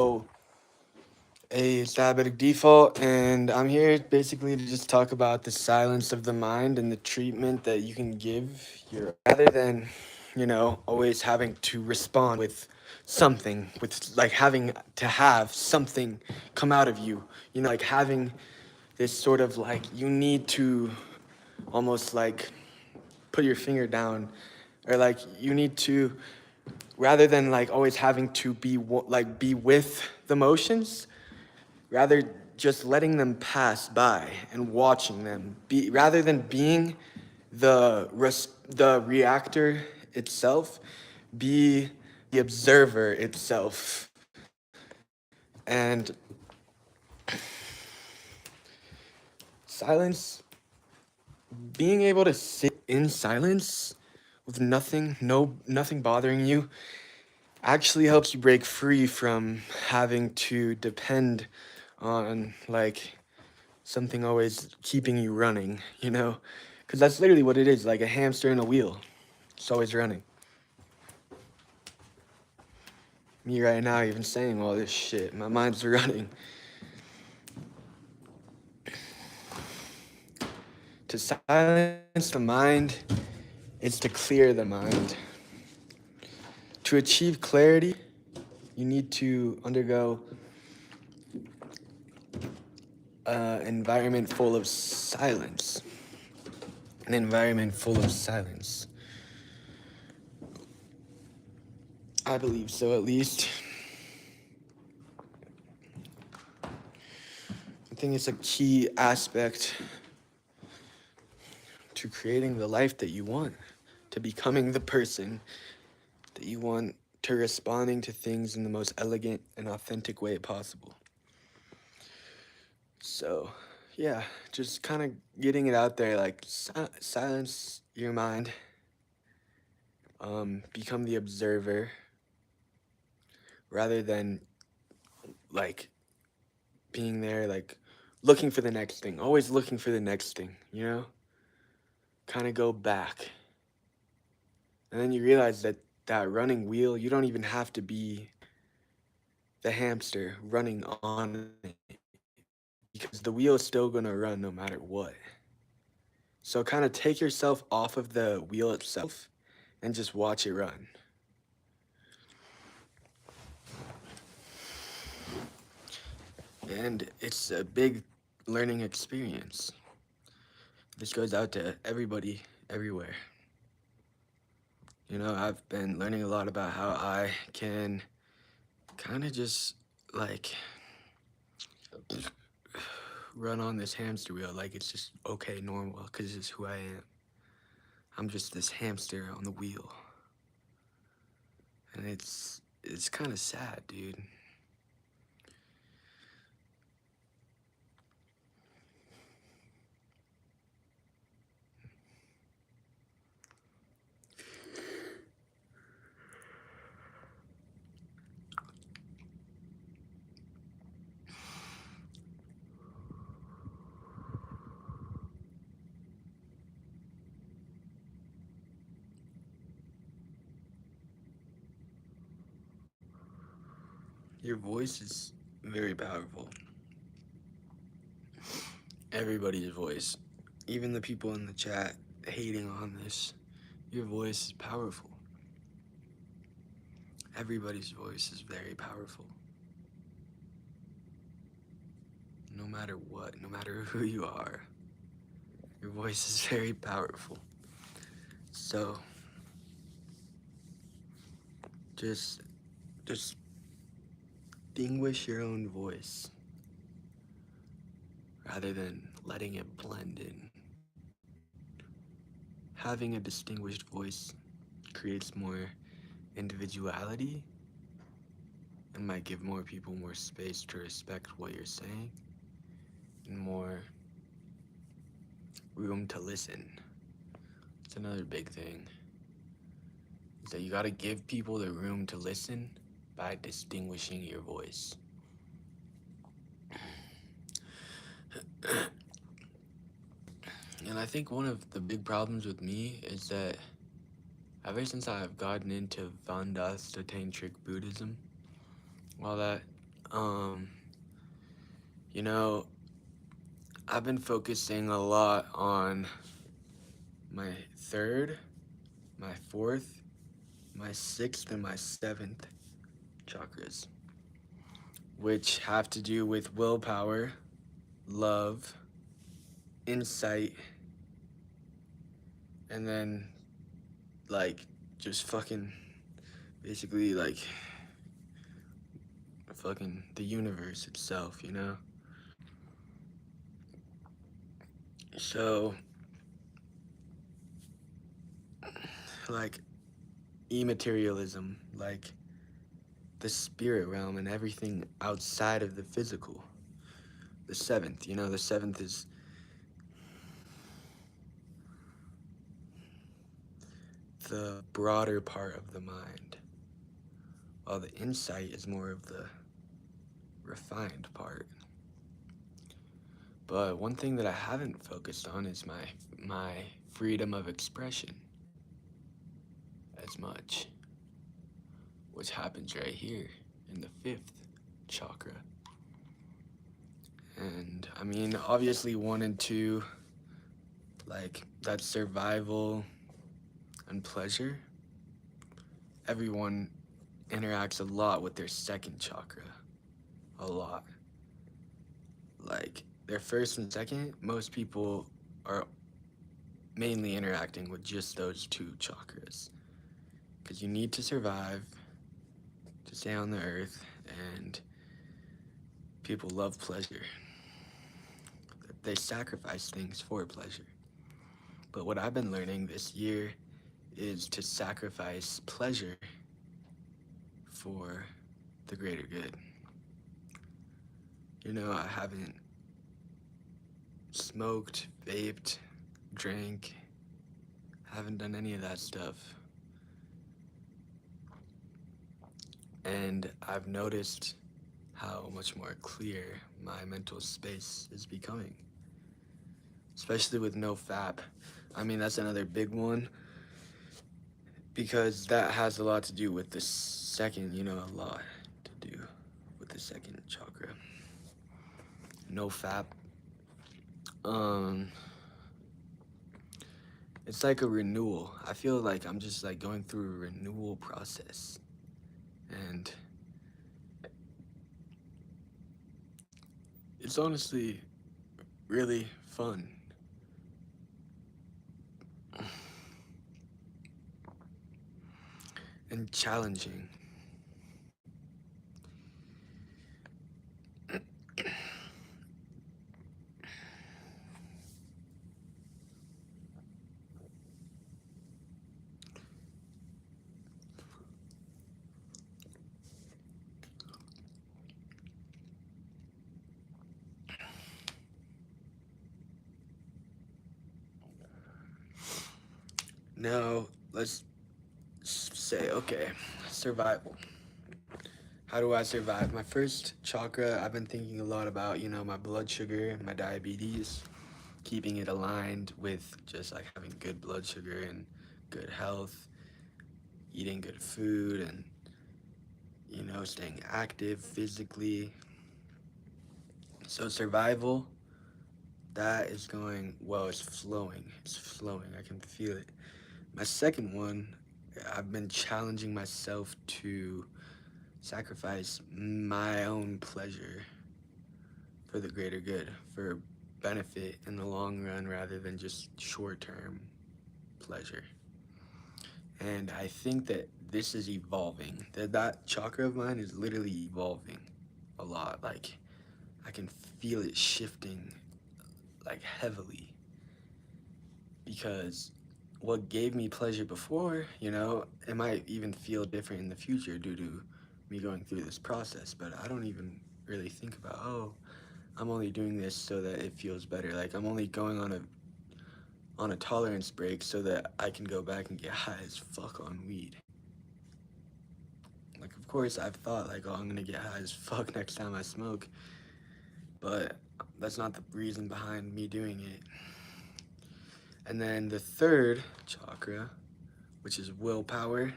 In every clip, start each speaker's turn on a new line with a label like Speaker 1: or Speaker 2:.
Speaker 1: So, hey, it's Diabetic Default, and I'm here basically to just talk about the silence of the mind and the treatment that you can give your rather than, always having to respond with something, with like having to have something come out of you, like having this sort of like you need to almost like put your finger down, or like you need to rather than like always having to be with the motions, rather just letting them pass by and watching them be rather than being the reactor itself, be the observer itself. And silence, being able to sit in silence with nothing bothering you, actually helps you break free from having to depend on like something always keeping you running, because that's literally what it is, like a hamster in a wheel. It's always running. Me right now even saying all this shit, my mind's running. To silence the mind is to clear the mind. To achieve clarity, you need to undergo an environment full of silence. An environment full of silence. I believe so, at least. I think it's a key aspect to creating the life that you want, to becoming the person that you want, to responding to things in the most elegant and authentic way possible. So, yeah, just kind of getting it out there, like silence your mind, become the observer rather than like being there, like looking for the next thing, always looking for the next thing, kind of go back. And then you realize that that running wheel, you don't even have to be the hamster running on it, because the wheel is still going to run no matter what. So kind of take yourself off of the wheel itself and just watch it run. And it's a big learning experience. This goes out to everybody, everywhere. I've been learning a lot about how I can kind of just like run on this hamster wheel like it's just okay, normal, because it's who I am. I'm just this hamster on the wheel. And it's kind of sad, dude. Your voice is very powerful. Everybody's voice, even the people in the chat hating on this, your voice is powerful. Everybody's voice is very powerful. No matter what, no matter who you are, your voice is very powerful. So, just distinguish your own voice rather than letting it blend in. Having a distinguished voice creates more individuality and might give more people more space to respect what you're saying and more room to listen. It's another big thing, is that you gotta give people the room to listen by distinguishing your voice. And I think one of the big problems with me is that ever since I've gotten into Tantric Buddhism, all that, Um, you know, I've been focusing a lot on my third, my fourth, my sixth, and my seventh chakras, which have to do with willpower, love, insight, and then like just fucking basically like fucking the universe itself, you know? So like immaterialism, like the spirit realm and everything outside of the physical. The seventh, the seventh is the broader part of the mind, while the insight is more of the refined part. But one thing that I haven't focused on is my freedom of expression as much, which happens right here in the fifth chakra. And I mean, obviously, one and two, like that survival and pleasure, everyone interacts a lot with their second chakra. A lot. Like their first and second, most people are mainly interacting with just those two chakras. Because you need to survive to stay on the earth, and people love pleasure. They sacrifice things for pleasure. But what I've been learning this year is to sacrifice pleasure for the greater good. I haven't smoked, vaped, drank, haven't done any of that stuff. And I've noticed how much more clear my mental space is becoming, especially with no FAP. I mean, that's another big one because that has a lot to do with the second, a lot to do with the second chakra. No FAP. It's like a renewal. I feel like I'm just like going through a renewal process. And it's honestly really fun. And challenging. Now, let's say, okay, survival. How do I survive? My first chakra, I've been thinking a lot about, my blood sugar, my diabetes, keeping it aligned with just like having good blood sugar and good health, eating good food, and, staying active physically. So survival, that is going, well, it's flowing. It's flowing. I can feel it. My second one, I've been challenging myself to sacrifice my own pleasure for the greater good, for benefit in the long run rather than just short-term pleasure. And I think that this is evolving. That chakra of mine is literally evolving a lot. Like, I can feel it shifting, like, heavily. Because what gave me pleasure before, it might even feel different in the future due to me going through this process. But I don't even really think about, I'm only doing this so that it feels better. Like, I'm only going on a tolerance break so that I can go back and get high as fuck on weed. Like, of course, I've thought, like, I'm gonna get high as fuck next time I smoke, but that's not the reason behind me doing it. And then the third chakra, which is willpower,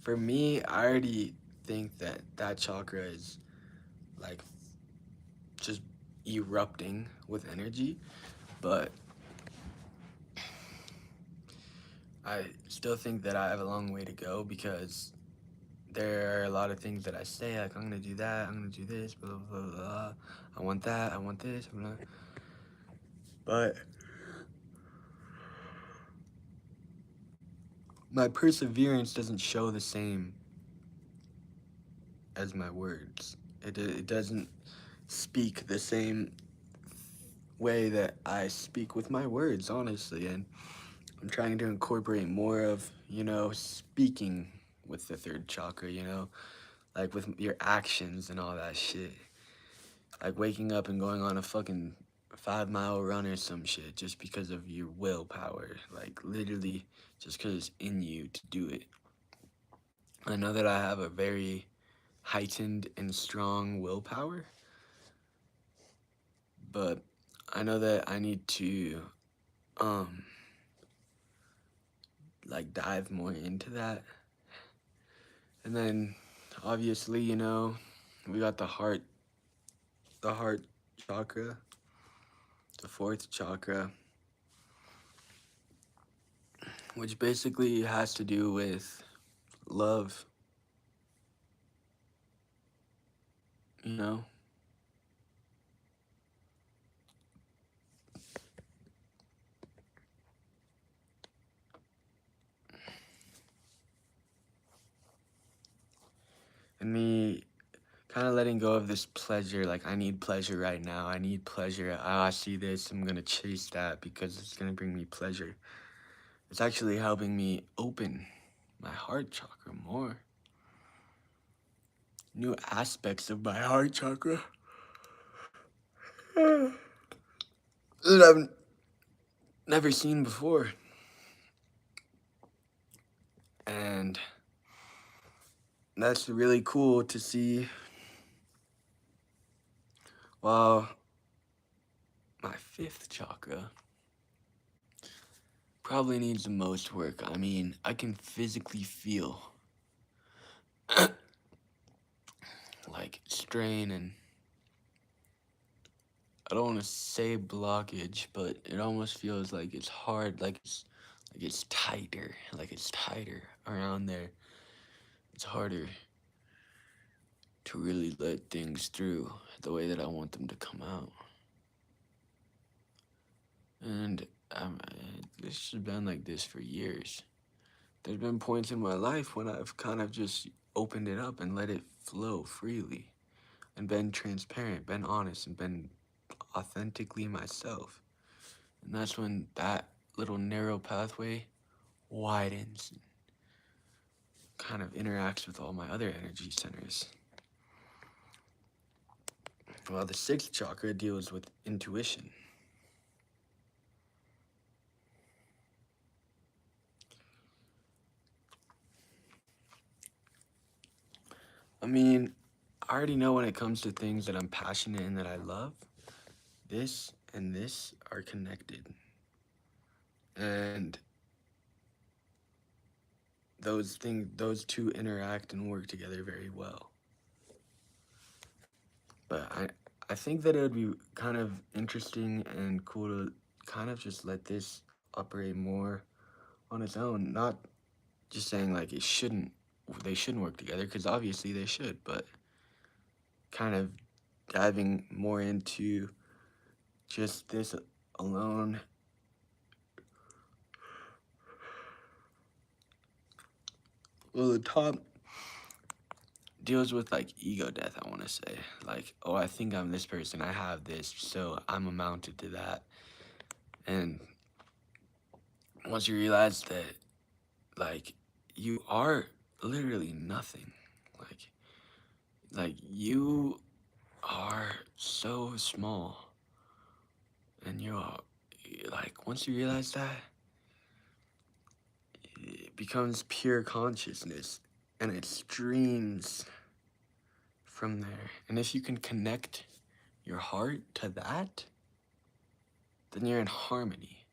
Speaker 1: for me, I already think that chakra is erupting with energy, but I still think that I have a long way to go because there are a lot of things that I say, like, I'm gonna do that, I'm gonna do this, blah, blah, blah, blah. I want that, I want this, blah. But my perseverance doesn't show the same as my words. It doesn't speak the same way that I speak with my words, honestly. And I'm trying to incorporate more of, speaking with the third chakra, like with your actions and all that shit. Like waking up and going on a fucking 5 mile run or some shit just because of your willpower. Like literally just because it's in you to do it. I know that I have a very heightened and strong willpower, but I know that I need to um like dive more into that. And then obviously, we got the heart chakra, the fourth chakra, which basically has to do with love, you know? And me kind of letting go of this pleasure, like I need pleasure right now. I need pleasure. I see this, I'm gonna chase that because it's gonna bring me pleasure. It's actually helping me open my heart chakra more. New aspects of my heart chakra that I've never seen before. And that's really cool to see. While my fifth chakra probably needs the most work. I mean, I can physically feel like strain, and I don't want to say blockage, but it almost feels like it's hard, like it's tighter around there. It's harder to really let things through the way that I want them to come out. And this has been like this for years. There's been points in my life when I've kind of just opened it up and let it flow freely and been transparent, been honest, and been authentically myself. And that's when that little narrow pathway widens and kind of interacts with all my other energy centers. Well, the sixth chakra deals with intuition. I mean, I already know when it comes to things that I'm passionate and that I love, this and this are connected. And those two interact and work together very well. But I think that it would be kind of interesting and cool to kind of just let this operate more on its own. Not just saying like they shouldn't work together, because obviously they should, but kind of diving more into just this alone. Well, the top deals with like ego death, I want to say. Like, oh, I think I'm this person, I have this, so I'm amounted to that. And once you realize that, like, you are literally nothing. Like you are so small. And you're like, once you realize that, it becomes pure consciousness and it streams from there. And if you can connect your heart to that, then you're in harmony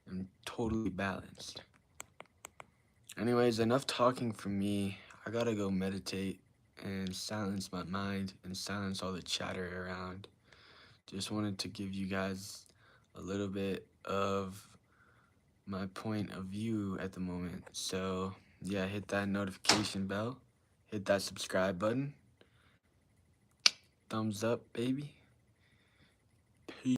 Speaker 1: and totally balanced. Anyways, enough talking from me. I gotta go meditate and silence my mind and silence all the chatter around. just wanted to give you guys a little bit of my point of view at the moment. So yeah, hit that notification bell, hit that subscribe button, thumbs up, baby.